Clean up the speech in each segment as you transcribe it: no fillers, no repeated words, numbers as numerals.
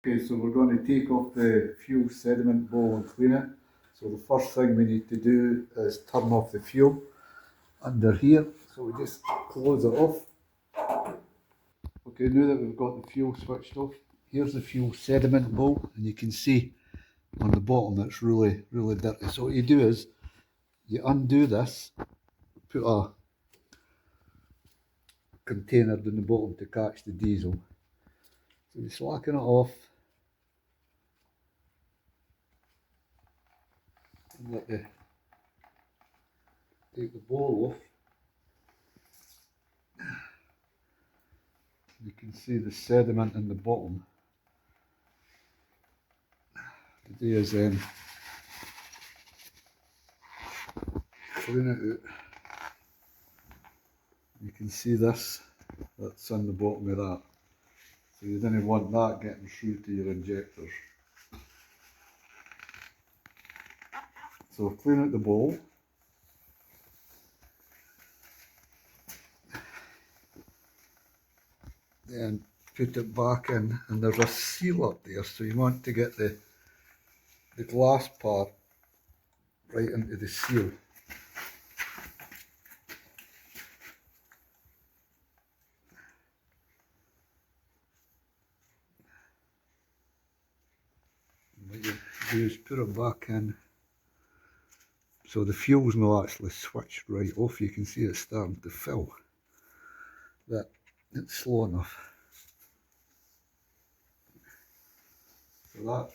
Okay, so we're going to take off the fuel sediment bowl and clean it. So the first thing we need to do is turn off the fuel under here. So we just close it off. Okay, now that we've got the fuel switched off, here's the fuel sediment bowl, and you can see on the bottom it's really dirty. So what you do is you undo this, put a container down the bottom to catch the diesel. So you slacken it off and take the bowl off. You can see the sediment in the bottom. The idea is then clean it out. You can see this, that's on the bottom of that. So you don't want that getting through to your injectors. So clean out the bowl. Then put it back in, and there's a seal up there, so you want to get the glass part right into the seal. And what you do is put it back in, so the fuel's not actually switched right off. You can see it's starting to fill, but it's slow enough. So that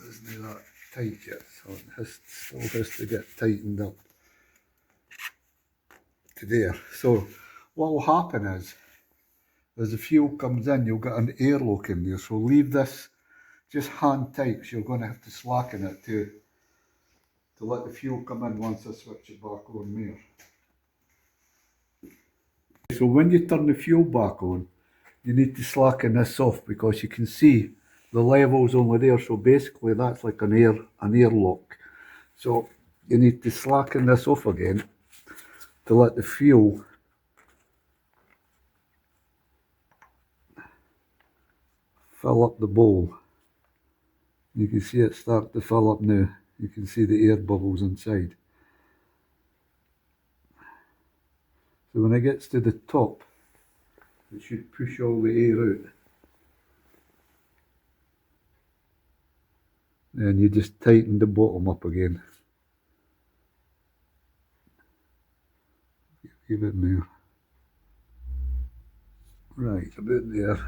isn't that tight yet, so it still has to get tightened up to there. So what will happen is, as the fuel comes in, you'll get an airlock in there, so leave this just hand tight, because you're going to have to slacken it to let the fuel come in once I switch it back on there. So when you turn the fuel back on, you need to slacken this off, because you can see the level's only there, so basically that's like an airlock. So you need to slacken this off again to let the fuel fill up the bowl. You can see it start to fill up now. You can see the air bubbles inside. So when it gets to the top, it should push all the air out. Then you just tighten the bottom up again. Give it there. Right, about there.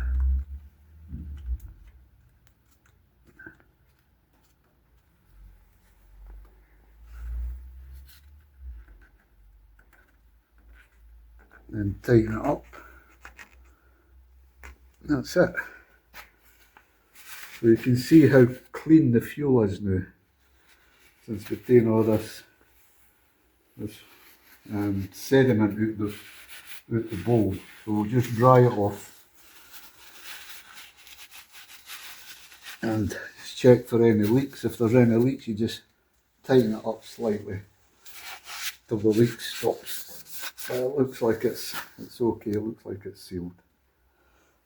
Then tighten it up. That's it. So you can see how clean the fuel is now, since we've taken all this sediment out the bowl. So we'll just dry it off and just check for any leaks. If there's any leaks, you just tighten it up slightly till the leak stops. But it looks like it's okay, it looks like it's sealed.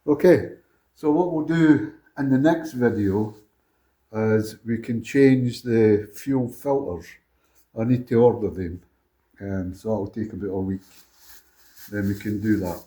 Okay, so what we'll do in the next video is we can change the fuel filters. I need to order them, and so that'll take about a week. Then we can do that.